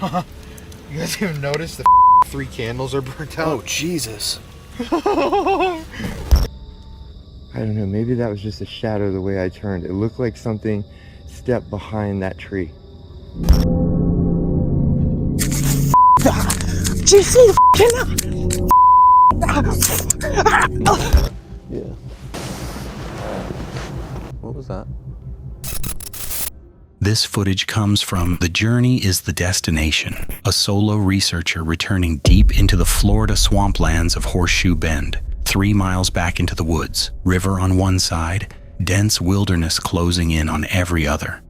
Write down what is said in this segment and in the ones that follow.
You guys even notice the 3 candles are burnt out? Oh, Jesus. I don't know, maybe that was just a shadow the way I turned. It looked like something stepped behind that tree. Do you see the Yeah. What was that? This footage comes from The Journey is the Destination, a solo researcher returning deep into the Florida swamplands of Horseshoe Bend, 3 miles back into the woods, river on one side, dense wilderness closing in on every other.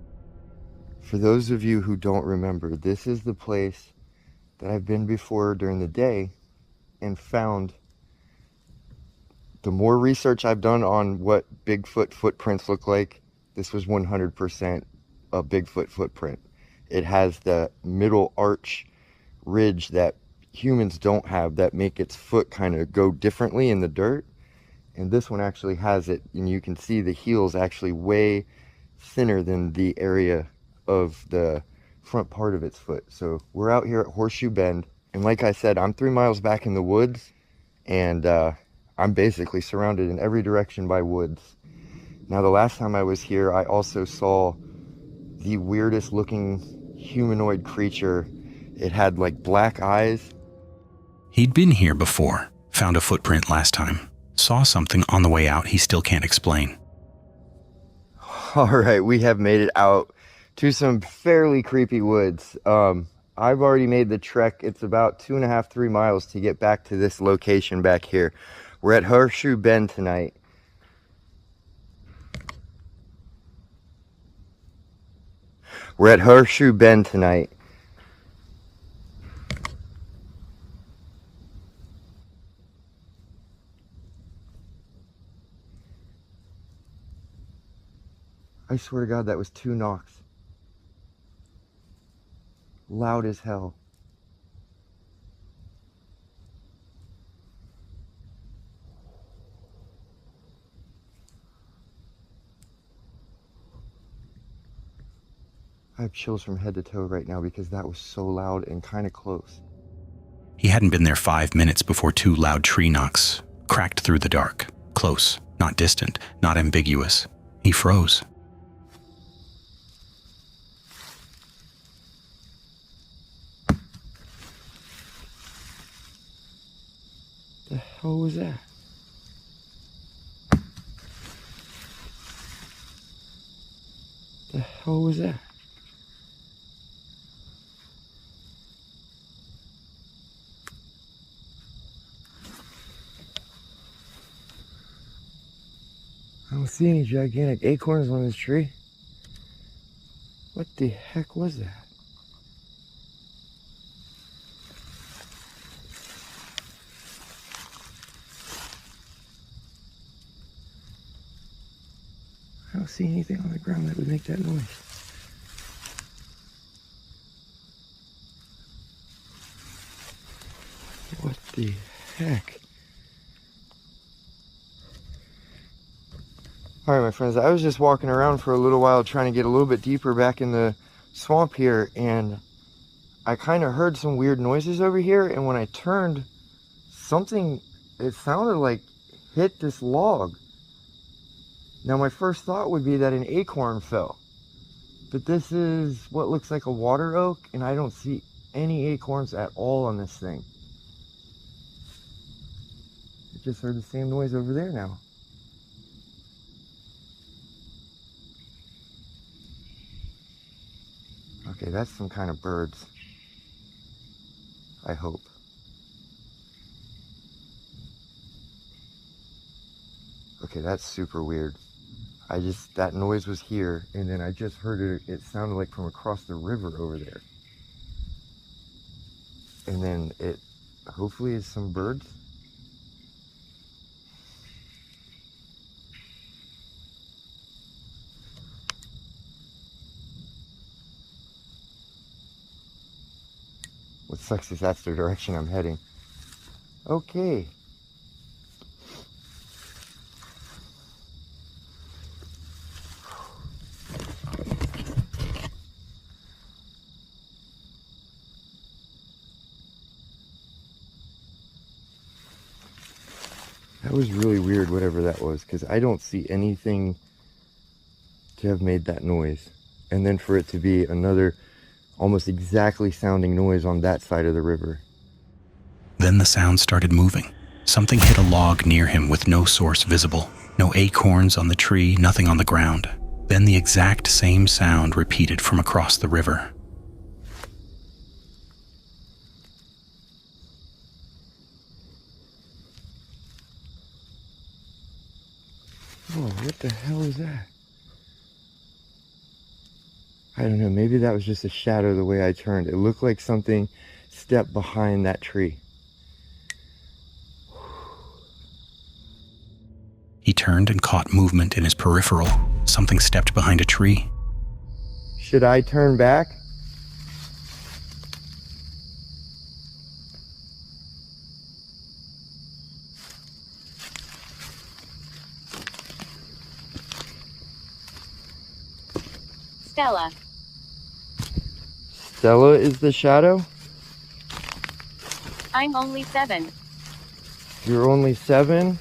For those of you who don't remember, this is the place that I've been before during the day and found the more research I've done on what Bigfoot footprints look like, this was 100% a Bigfoot footprint. It has the middle arch ridge that humans don't have that make its foot kind of go differently in the dirt. And this one actually has it, and you can see the heel's actually way thinner than the area of the front part of its foot. So we're out here at Horseshoe Bend, and like I said, I'm 3 miles back in the woods, and I'm basically surrounded in every direction by woods. Now, the last time I was here, I also saw the weirdest looking humanoid creature. It had like black eyes. He'd been here before, found a footprint last time, saw something on the way out he still can't explain. All right, we have made it out to some fairly creepy woods. I've already made the trek. It's about 2.5, 3 miles to get back to this location back here. We're at Horseshoe Bend tonight. We're at Horseshoe Bend tonight. I swear to God, that was 2 knocks. Loud as hell. I have chills from head to toe right now because that was so loud and kind of close. He hadn't been there 5 minutes before 2 loud tree knocks cracked through the dark. Close, not distant, not ambiguous. He froze. The hell was that? The hell was that? I don't see any gigantic acorns on this tree. What the heck was that? I don't see anything on the ground that would make that noise. What the heck? Alright, my friends, I was just walking around for a little while trying to get a little bit deeper back in the swamp here, and I kind of heard some weird noises over here, and when I turned, something, it sounded like hit this log. Now, my first thought would be that an acorn fell, but this is what looks like a water oak, and I don't see any acorns at all on this thing. I just heard the same noise over there now. Okay, that's some kind of birds. I hope. Okay, that's super weird. That noise was here, and then I just heard it, it sounded like from across the river over there. And then it, hopefully is some birds. What sucks is that's the direction I'm heading. Okay. That was really weird, whatever that was, because I don't see anything to have made that noise. And then for it to be another almost exactly sounding noise on that side of the river. Then the sound started moving. Something hit a log near him with no source visible. No acorns on the tree, nothing on the ground. Then the exact same sound repeated from across the river. Oh, what the hell is that? I don't know, maybe that was just a shadow the way I turned. It looked like something stepped behind that tree. He turned and caught movement in his peripheral. Something stepped behind a tree. Should I turn back? Stella. Stella is the shadow? I'm only 7. You're only 7?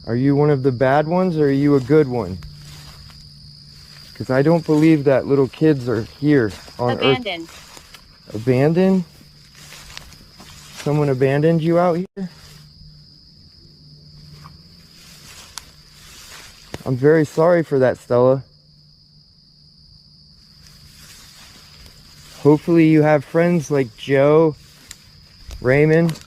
Are you one of the bad ones or are you a good one? Because I don't believe that little kids are here on Abandoned. Earth. Abandoned? Someone abandoned you out here? I'm very sorry for that, Stella. Hopefully you have friends like Joe, Raymond.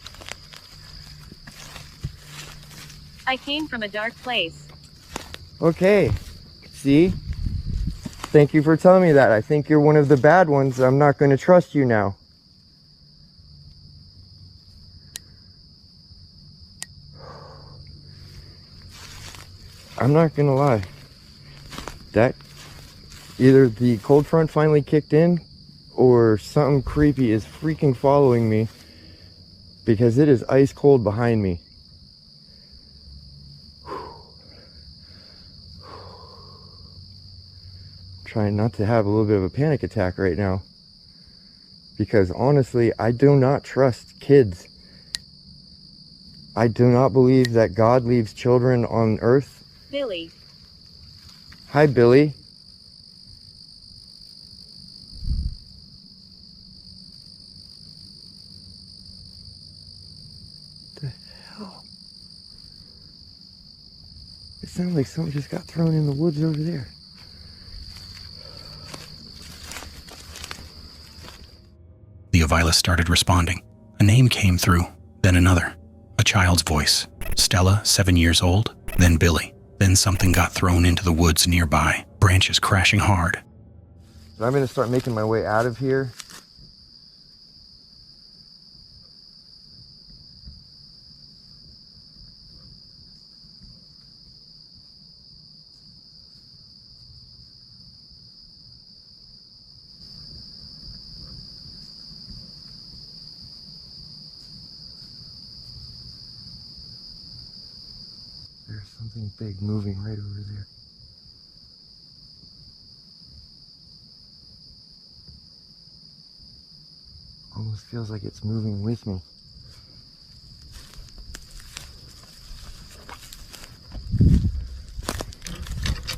I came from a dark place. Okay, see? Thank you for telling me that. I think you're one of the bad ones. I'm not going to trust you now. I'm not going to lie. That either the cold front finally kicked in or something creepy is freaking following me because it is ice cold behind me. Trying not to have a little bit of a panic attack right now because honestly I do not trust kids. I do not believe that God leaves children on earth. Billy. Hi, Billy. What the hell? It sounds like something just got thrown in the woods over there. The Avila started responding. A name came through, then another. A child's voice. Stella, 7 years old, then Billy. Then something got thrown into the woods nearby, branches crashing hard. I'm going to start making my way out of here. There's something big moving right over there. Almost feels like it's moving with me.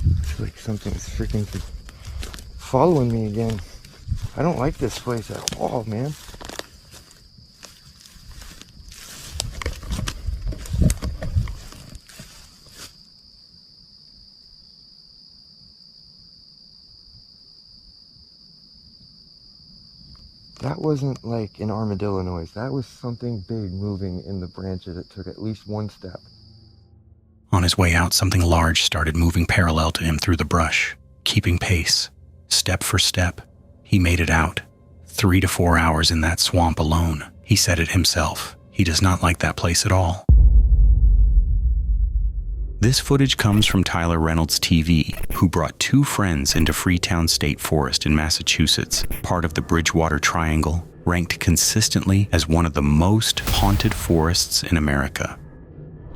I feel like something's freaking following me again. I don't like this place at all, man. That wasn't like an armadillo noise. That was something big moving in the branches. It took at least one step. On his way out, something large started moving parallel to him through the brush, keeping pace. Step for step, he made it out. 3 to 4 hours in that swamp alone. He said it himself. He does not like that place at all. This footage comes from Tyler Reynolds TV, who brought 2 friends into Freetown State Forest in Massachusetts, part of the Bridgewater Triangle, ranked consistently as one of the most haunted forests in America.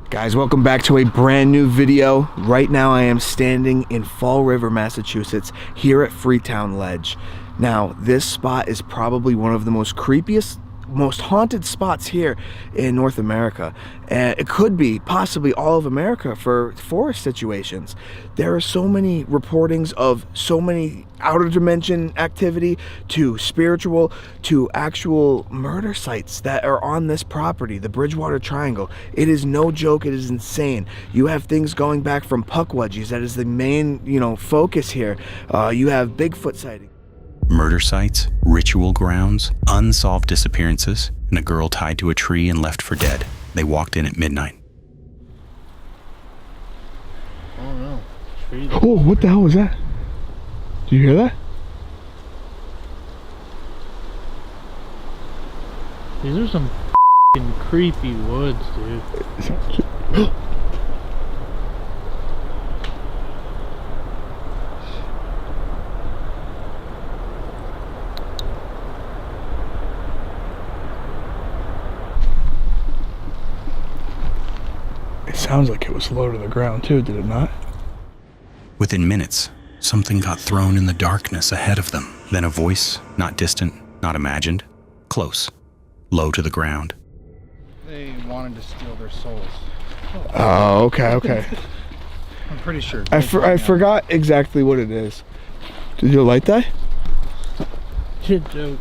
Guys, welcome back to a brand new video. Right now I am standing in Fall River, Massachusetts, here at Freetown Ledge. Now, this spot is probably one of the most creepiest most haunted spots here in North America. And it could be possibly all of America for forest situations. There are so many reportings of so many outer dimension activity to spiritual to actual murder sites that are on this property, the Bridgewater Triangle. It is no joke, it is insane. You have things going back from puckwudgies, that is the main, focus here. You have Bigfoot sightings. Murder sites, ritual grounds, unsolved disappearances, and a girl tied to a tree and left for dead. They walked in at midnight. Oh no. Oh, what the hell was that? Do you hear that? These are some f***ing creepy woods, dude. It sounds like it was low to the ground too, did it not? Within minutes, something got thrown in the darkness ahead of them. Then a voice, not distant, not imagined, close, low to the ground. They wanted to steal their souls. Oh, okay. I'm pretty sure. I forgot exactly what it is. Did you light that? You're joking.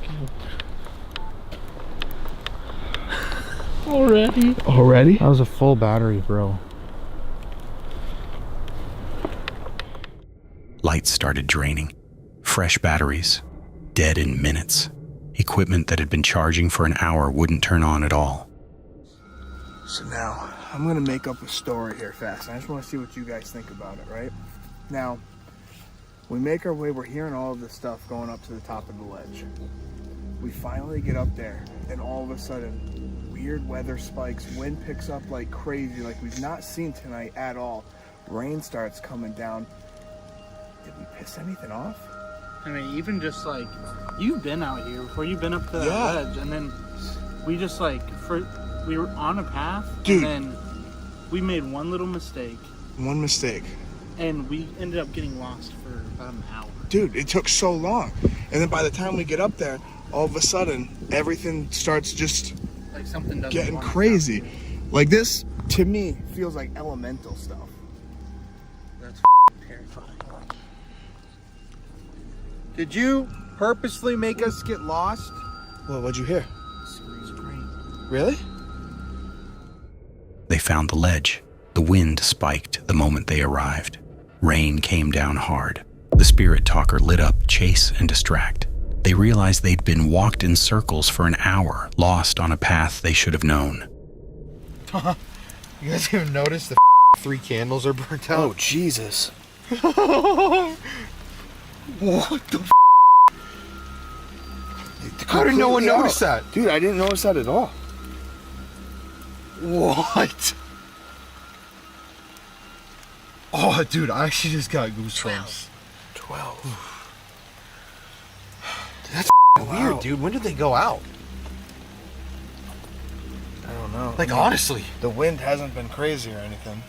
Already? That was a full battery, bro. Lights started draining. Fresh batteries, dead in minutes. Equipment that had been charging for an hour wouldn't turn on at all. So now, I'm gonna make up a story here fast. I just wanna see what you guys think about it, right? Now, we make our way, we're hearing all of this stuff going up to the top of the ledge. We finally get up there, and all of a sudden, weird weather spikes, wind picks up like crazy, like we've not seen tonight at all. Rain starts coming down. Did we piss anything off? I mean, even just like, you've been out here before, you've been up to that ledge, and then we just like, we were on a path, Dude. and then we made one little mistake, One mistake. and we ended up getting lost for about an hour. Dude, it took so long. And then by the time we get up there, all of a sudden, everything starts just Like something doesn't getting want to crazy. happen. Like this, to me, feels like elemental stuff. That's terrifying. Did you purposely make us get lost? Well, what'd you hear? Scream. Really? They found the ledge. The wind spiked the moment they arrived. Rain came down hard. The spirit talker lit up, chase and distract. They realized they'd been walked in circles for an hour, lost on a path they should have known. You guys even notice the 3 candles are burnt out? Oh, Jesus. What the How did no one Completely notice out. that? Dude, I didn't notice that at all. What? Oh, dude, I actually just got goosebumps. 12. That's weird, dude. When did they go out? I don't know. Like, honestly. The wind hasn't been crazy or anything.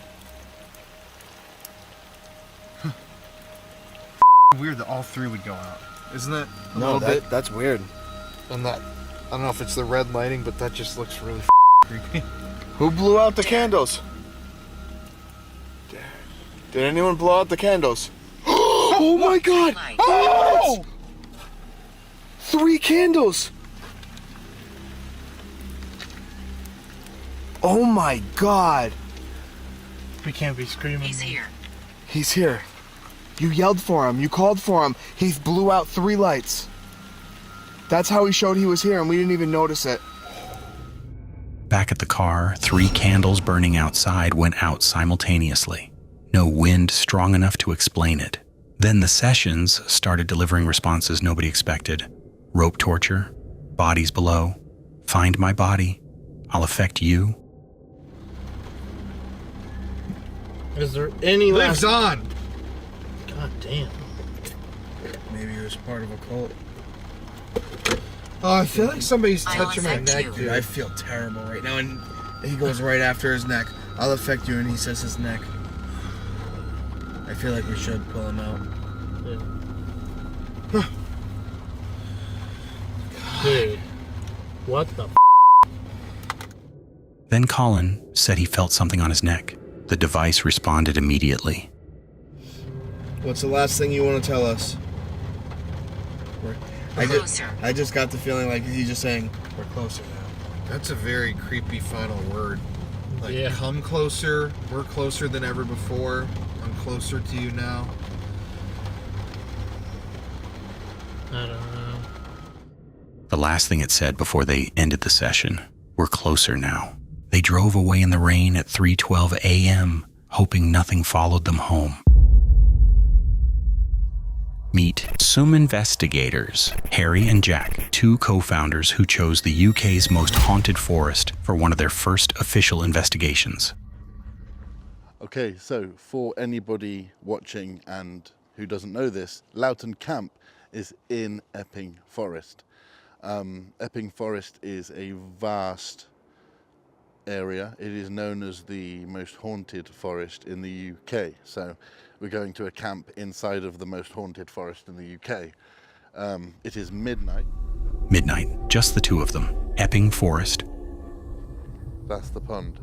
Weird that all 3 would go out. Isn't it? A No, little bit. that's weird. And that, I don't know if it's the red lighting, but that just looks really creepy. Who blew out the candles? Did anyone blow out the candles? Oh my god! Oh! 3 candles! Oh my god! We can't be screaming. He's here. He's here. You yelled for him. You called for him. He blew out 3 lights. That's how he showed he was here, and we didn't even notice it. Back at the car, 3 candles burning outside went out simultaneously. No wind strong enough to explain it. Then the sessions started delivering responses nobody expected. Rope torture, bodies below, find my body, I'll affect you. Is there any Lives on! God damn. Maybe it was part of a cult. Oh, I feel like somebody's I'll touching my affect neck, you. dude. Dude, I feel terrible right now, and he goes right after his neck. I'll affect you, and he says his neck. I feel like we should pull him out. Dude. What the Then Colin said he felt something on his neck. The device responded immediately. What's the last thing you want to tell us? I just got the feeling like he's just saying, we're closer now. That's a very creepy final word. Like, Yeah. come closer. We're closer than ever before. I'm closer to you now. I don't know. The last thing it said before they ended the session, we're closer now. They drove away in the rain at 3:12 a.m., hoping nothing followed them home. Meet some investigators, Harry and Jack, two co-founders who chose the UK's most haunted forest for one of their first official investigations. Okay, so for anybody watching and who doesn't know this, Loughton Camp is in Epping Forest. Epping Forest is a vast area. It is known as the most haunted forest in the UK. So we're going to a camp inside of the most haunted forest in the UK. It is midnight. Midnight, just the two of them. Epping Forest. That's the pond.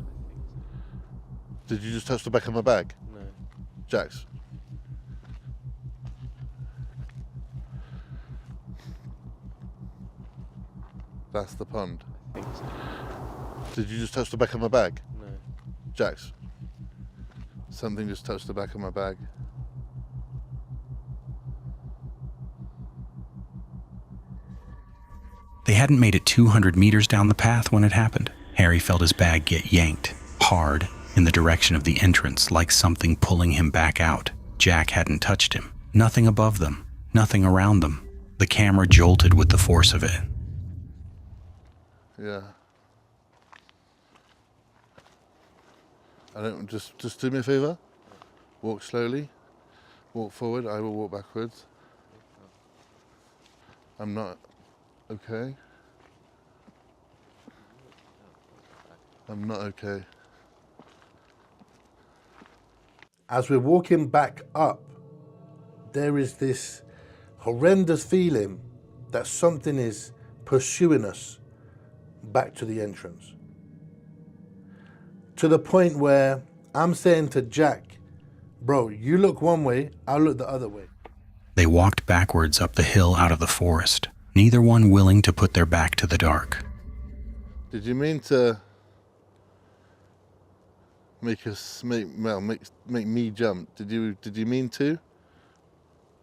Did you just touch the back of my bag? No. Jax. That's the pond. I think so. Did you just touch the back of my bag? No. Jax. Something just touched the back of my bag. They hadn't made it 200 meters down the path when it happened. Harry felt his bag get yanked, hard, in the direction of the entrance, like something pulling him back out. Jack hadn't touched him. Nothing above them, nothing around them. The camera jolted with the force of it. Yeah. I don't just do me a favor. Walk slowly. Walk forward. I will walk backwards. I'm not okay. I'm not okay. As we're walking back up, there is this horrendous feeling that something is pursuing us back to the entrance. To the point where I'm saying to Jack, bro, you look one way, I'll look the other way. They walked backwards up the hill out of the forest, neither one willing to put their back to the dark. Did you mean to make me jump? Did you mean to?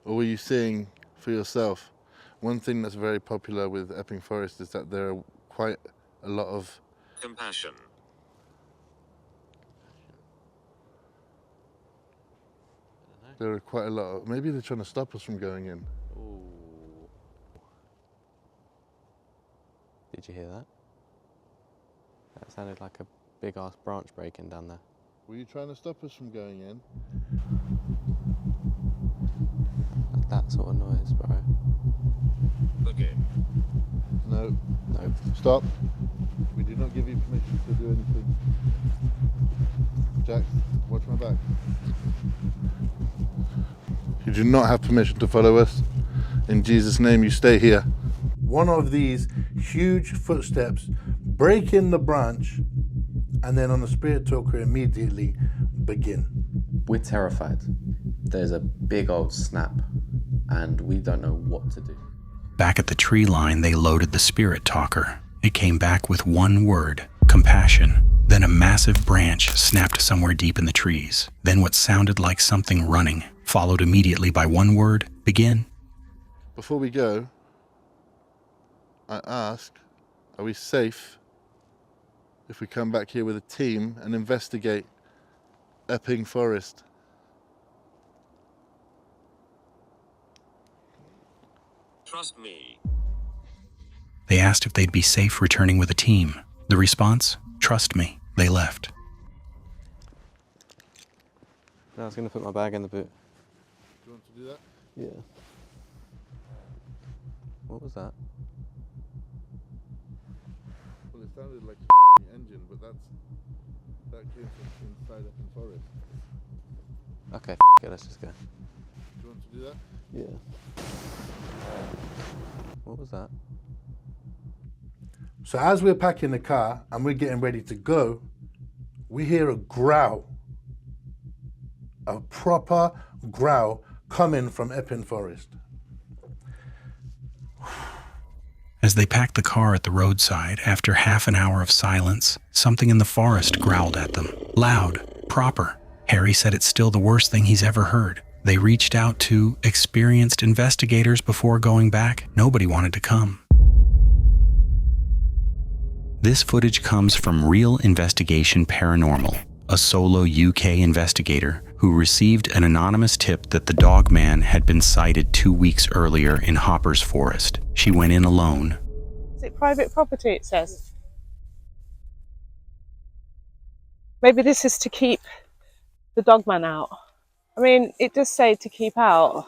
Or were you seeing for yourself? One thing that's very popular with Epping Forest is that there are quite a lot of compassion. There are quite a lot of, maybe they're trying to stop us from going in. Ooh. Did you hear that? That sounded like a big ass branch breaking down there. Were you trying to stop us from going in? That sort of noise, bro. Okay. No. No. Stop. We do not give you permission to do anything. Jack, watch my back. You do not have permission to follow us. In Jesus' name, you stay here. One of these huge footsteps breaking the branch, and then on the spirit talker immediately begin. We're terrified. There's a big old snap, and we don't know what to do. Back at the tree line, they loaded the spirit talker. It came back with one word, compassion. Then a massive branch snapped somewhere deep in the trees. Then what sounded like something running, followed immediately by one word, begin. Before we go, I ask, are we safe if we come back here with a team and investigate Epping Forest? Trust me. They asked if they'd be safe returning with a team. The response, trust me. They left. I was going to put my bag in the boot. Do you want to do that? Yeah. What was that? Well, it sounded like a engine, but that came from inside Epping Forest. Okay, it, let's just go. Do you want to do that? Yeah. What was that? So as we're packing the car and we're getting ready to go, we hear a growl, a proper growl coming from Epping Forest. As they packed the car at the roadside, after half an hour of silence, something in the forest growled at them. Loud, proper. Harry said it's still the worst thing he's ever heard. They reached out to experienced investigators before going back. Nobody wanted to come. This footage comes from Real Investigation Paranormal, a solo UK investigator who received an anonymous tip that the dog man had been sighted 2 weeks earlier in Hopper's Forest. She went in alone. Is it private property, it says? Maybe this is to keep the dog man out. I mean, it does say to keep out.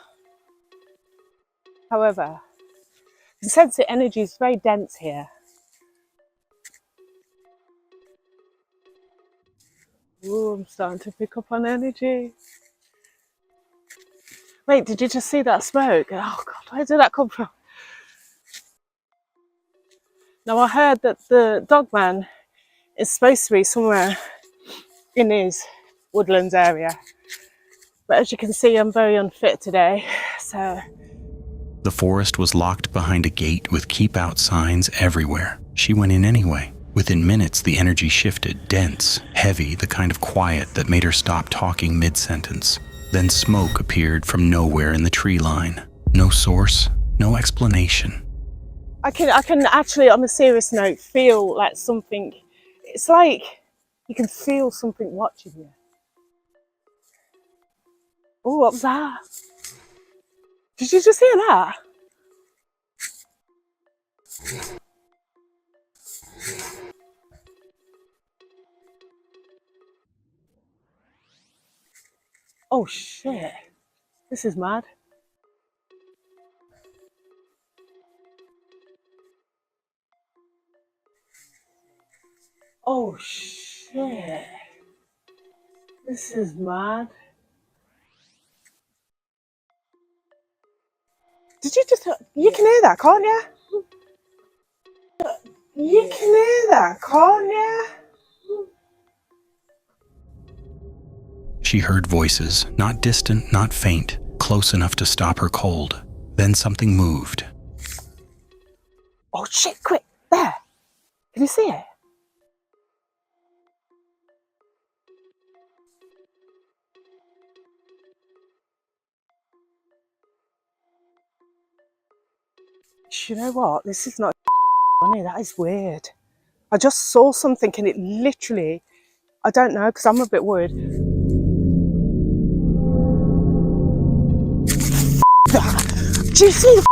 However, I can sense the energy is very dense here. Ooh, I'm starting to pick up on energy. Wait, did you just see that smoke? Oh God, where did that come from? Now I heard that the dog man is supposed to be somewhere in his woodlands area. But as you can see, I'm very unfit today, so... The forest was locked behind a gate with keep out signs everywhere. She went in anyway. Within minutes, the energy shifted, dense, heavy, the kind of quiet that made her stop talking mid-sentence. Then smoke appeared from nowhere in the tree line. No source, no explanation. I can actually, on a serious note, feel like something... It's like you can feel something watching you. Oh, what was that? Did you just hear that? Oh shit, this is mad. Oh shit, this is mad. Did you just, you can hear that, can't you? You can hear that, can't you? She heard voices, not distant, not faint, close enough to stop her cold. Then something moved. Oh shit, quick, there. Can you see it? You know what? This is not funny. That is weird. I just saw something and it literally, I don't know, because I'm a bit worried. Do you see the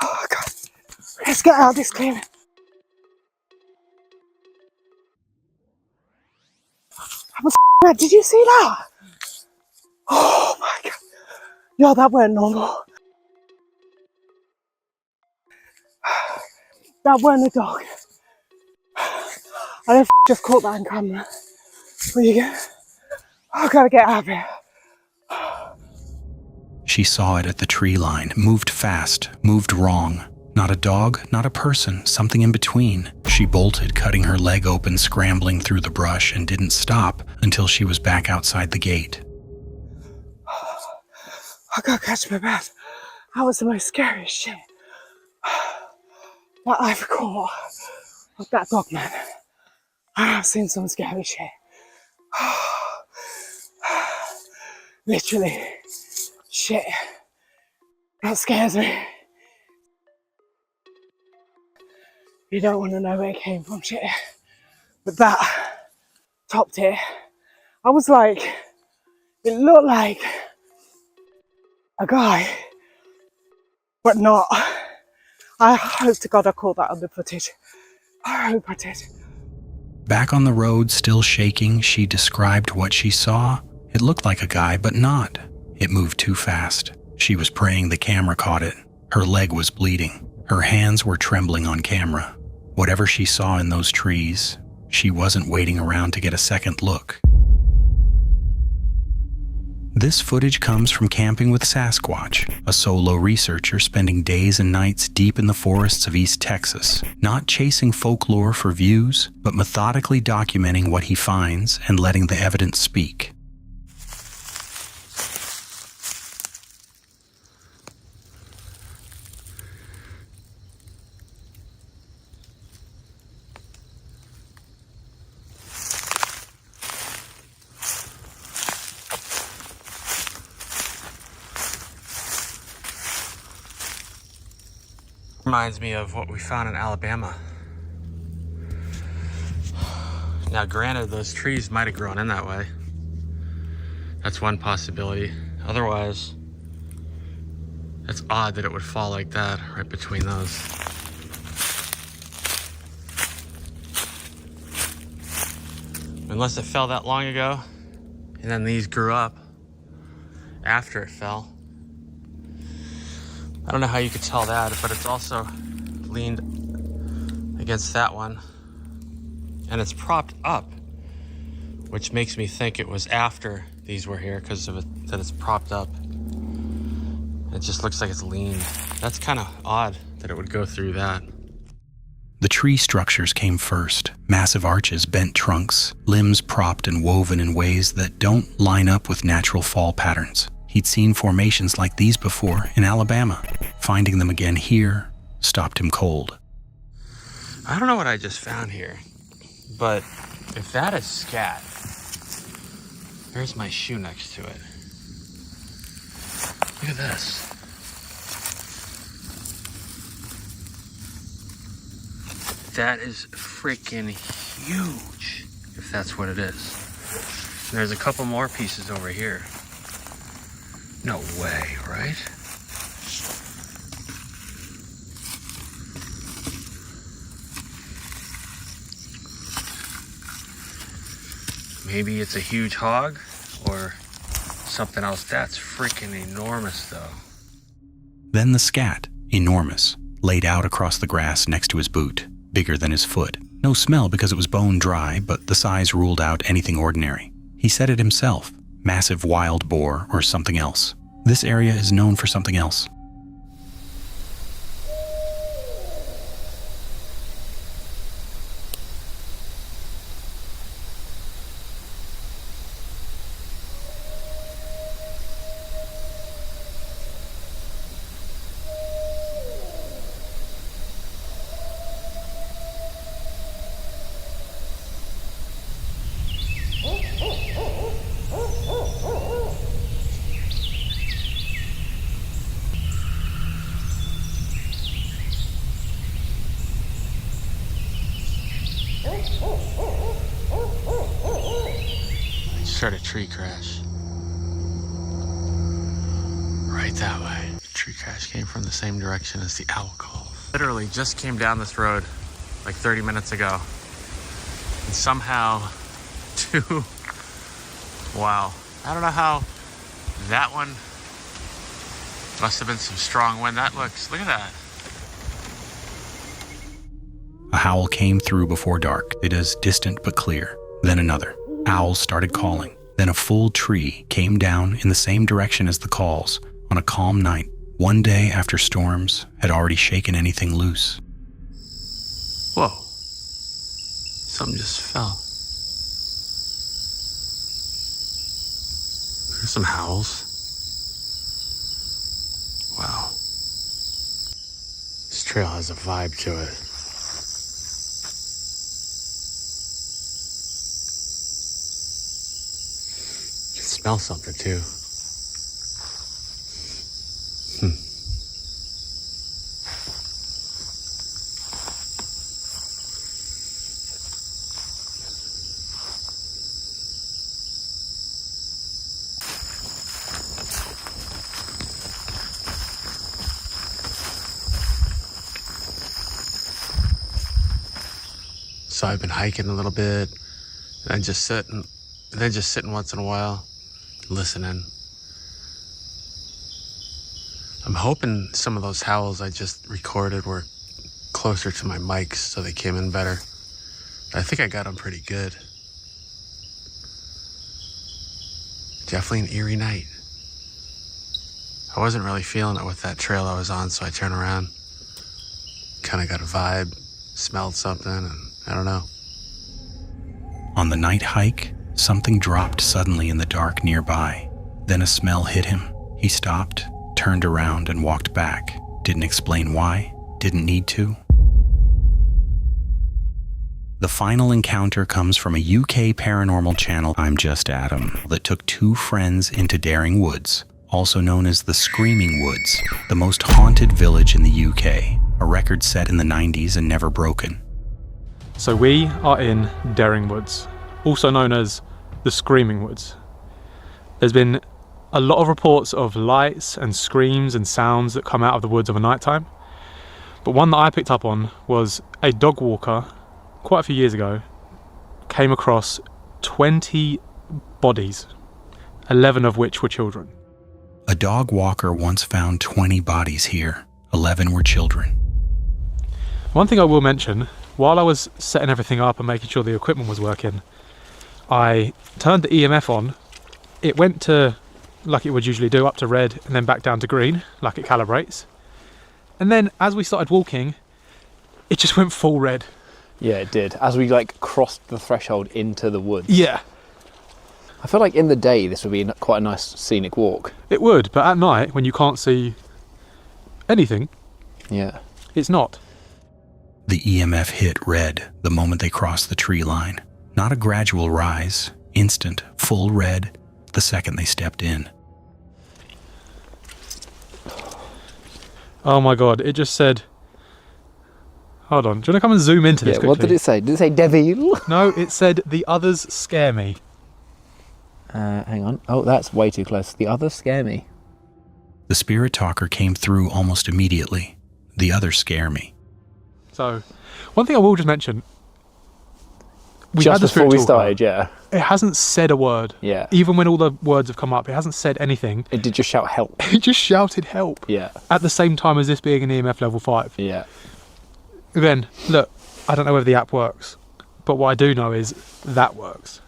Oh God. Let's get out of this clearing. I was mad. Did you see that? Oh my God. Yo, that weren't normal. That weren't a dog. I don't just caught that on camera. Where you go? I gotta get out of here. She saw it at the tree line, moved fast, moved wrong. Not a dog, not a person, something in between. She bolted, cutting her leg open, scrambling through the brush, and didn't stop until she was back outside the gate. I gotta catch my breath. That was the most scary shit that I've caught of that dog man. I've seen some scary shit. Literally, shit. That scares me. You don't want to know where it came from, shit. But that topped it. I was like, it looked like a guy, but not. I hope to God I caught that on the footage. I hope I did. Back on the road, still shaking, she described what she saw. It looked like a guy, but not. It moved too fast. She was praying the camera caught it. Her leg was bleeding. Her hands were trembling on camera. Whatever she saw in those trees, she wasn't waiting around to get a second look. This footage comes from Camping with Sasquatch, a solo researcher spending days and nights deep in the forests of East Texas, not chasing folklore for views, but methodically documenting what he finds and letting the evidence speak. Reminds me of what we found in Alabama. Now, granted, those trees might have grown in that way. That's one possibility. Otherwise, it's odd that it would fall like that right between those. Unless it fell that long ago, and then these grew up after it fell. I don't know how you could tell that, but it's also leaned against that one. And it's propped up, which makes me think it was after these were here because of it, that it's propped up. It just looks like it's leaned. That's kind of odd that it would go through that. The tree structures came first. Massive arches, bent trunks, limbs propped and woven in ways that don't line up with natural fall patterns. He'd seen formations like these before in Alabama. Finding them again here stopped him cold. I don't know what I just found here, but if that is scat, there's my shoe next to it. Look at this. That is freaking huge, if that's what it is. And there's a couple more pieces over here. No way, right? Maybe it's a huge hog or something else. That's freaking enormous, though. Then the scat, enormous, laid out across the grass next to his boot, bigger than his foot. No smell because it was bone dry, but the size ruled out anything ordinary. He said it himself. Massive wild boar or something else. This area is known for something else. Just heard a tree crash. Right that way. The tree crash came from the same direction as the owl call. Literally just came down this road like 30 minutes ago. And somehow wow. I don't know how that one must have been some strong wind. Look at that. A howl came through before dark. It is distant but clear. Then another. Owls started calling. Then a full tree came down in the same direction as the calls on a calm night, one day after storms had already shaken anything loose. Whoa. Something just fell. There's some howls. Wow. This trail has a vibe to it. Smell something too. So I've been hiking a little bit, and just sitting once in a while, listening. I'm hoping some of those howls I just recorded were closer to my mics so they came in better. I think I got them pretty good. Definitely an eerie night. I wasn't really feeling it with that trail I was on, so I turned around. Kind of got a vibe, smelled something, and I don't know. On the night hike, something dropped suddenly in the dark nearby. Then a smell hit him. He stopped, turned around, and walked back. Didn't explain why, didn't need to. The final encounter comes from a UK paranormal channel, I'm Just Adam, that took two friends into Daring Woods, also known as the Screaming Woods, the most haunted village in the UK, a record set in the 90s and never broken. So we are in Daring Woods, also known as the Screaming Woods. There's been a lot of reports of lights and screams and sounds that come out of the woods of a night time, but one that I picked up on was a dog walker quite a few years ago came across 20 bodies, 11 of which were children. A dog walker once found 20 bodies here. 11 were children. One thing I will mention, while I was setting everything up and making sure the equipment was working, I turned the EMF on. It went to, like it would usually do, up to red and then back down to green, like it calibrates. And then as we started walking, it just went full red. Yeah, it did. As we like crossed the threshold into the woods. Yeah. I feel like in the day this would be quite a nice scenic walk. It would, but at night when you can't see anything, yeah, it's not. The EMF hit red the moment they crossed the tree line. Not a gradual rise, instant, full red the second they stepped in. Oh my god, it just said... Hold on, do you want to come and zoom into this quickly? What did it say? Did it say devil? No, it said the others scare me. Hang on. Oh, that's way too close. The others scare me. The spirit talker came through almost immediately. The others scare me. So, one thing I will just mention. Just before we started, yeah. It hasn't said a word. Yeah. Even when all the words have come up, it hasn't said anything. It did just shout help. It just shouted help. Yeah. At the same time as this being an EMF level 5. Yeah. Again, look, I don't know whether the app works, but what I do know is that works.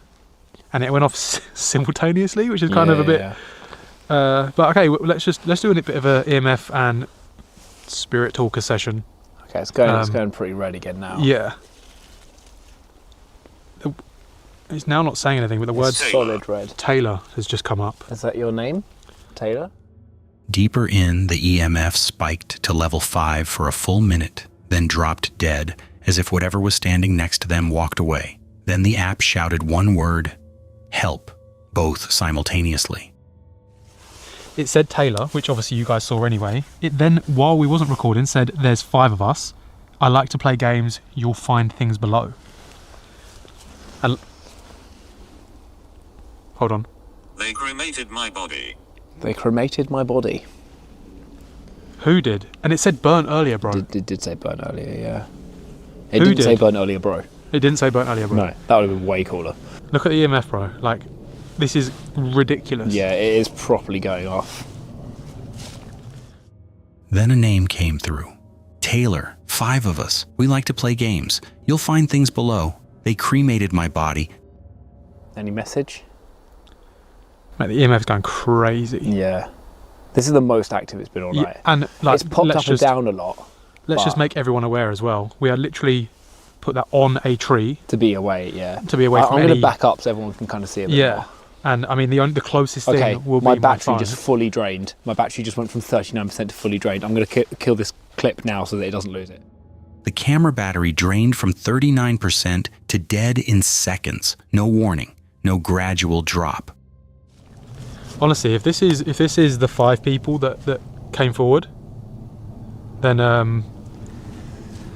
And it went off simultaneously, which is kind of a bit... but okay, let's do a bit of a EMF and spirit talker session. Okay, it's going pretty red again now. Yeah. It's now not saying anything, but the word solid red. Taylor has just come up. Is that your name? Taylor? Deeper in, the EMF spiked to level 5 for a full minute, then dropped dead, as if whatever was standing next to them walked away. Then the app shouted one word, help, both simultaneously. It said Taylor, which obviously you guys saw anyway. It then, while we wasn't recording, said there's 5 of us. I like to play games, you'll find things below. And hold on. They cremated my body. They cremated my body. Who did? And it said burnt earlier, bro. It did say burnt earlier, yeah. It didn't say burnt earlier, bro. It didn't say burnt earlier, bro. No, that would have been way cooler. Look at the EMF, bro. Like, this is ridiculous. Yeah, it is properly going off. Then a name came through. Taylor, 5 of us. We like to play games. You'll find things below. They cremated my body. Any message? Mate, the EMF's going crazy. Yeah. This is the most active it's been all night. And like, it's popped up and down a lot. Let's just make everyone aware as well. We are literally put that on a tree. To be away, yeah. To be away from I'm going to back up so everyone can kind of see a bit more. And I mean, the closest thing will be my battery phone. just fully drained. My battery just went from 39% to fully drained. I'm going to kill this clip now so that it doesn't lose it. The camera battery drained from 39% to dead in seconds. No warning, no gradual drop. Honestly, if this is the 5 people that came forward, then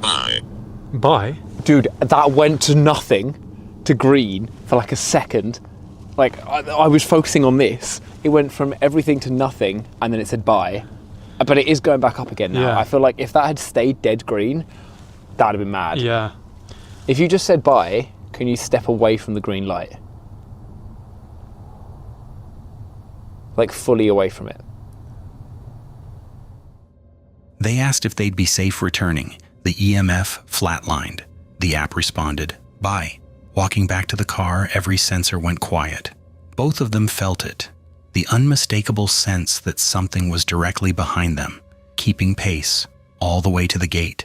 Bye. Dude, that went to nothing, to green for like a second. Like I was focusing on this. It went from everything to nothing, and then it said bye. But it is going back up again now. Yeah. I feel like if that had stayed dead green, that'd have been mad. Yeah. If you just said bye, can you step away from the green light? Like fully away from it. They asked if they'd be safe returning. The EMF flatlined. The app responded, bye. Walking back to the car, every sensor went quiet. Both of them felt it. The unmistakable sense that something was directly behind them, keeping pace all the way to the gate.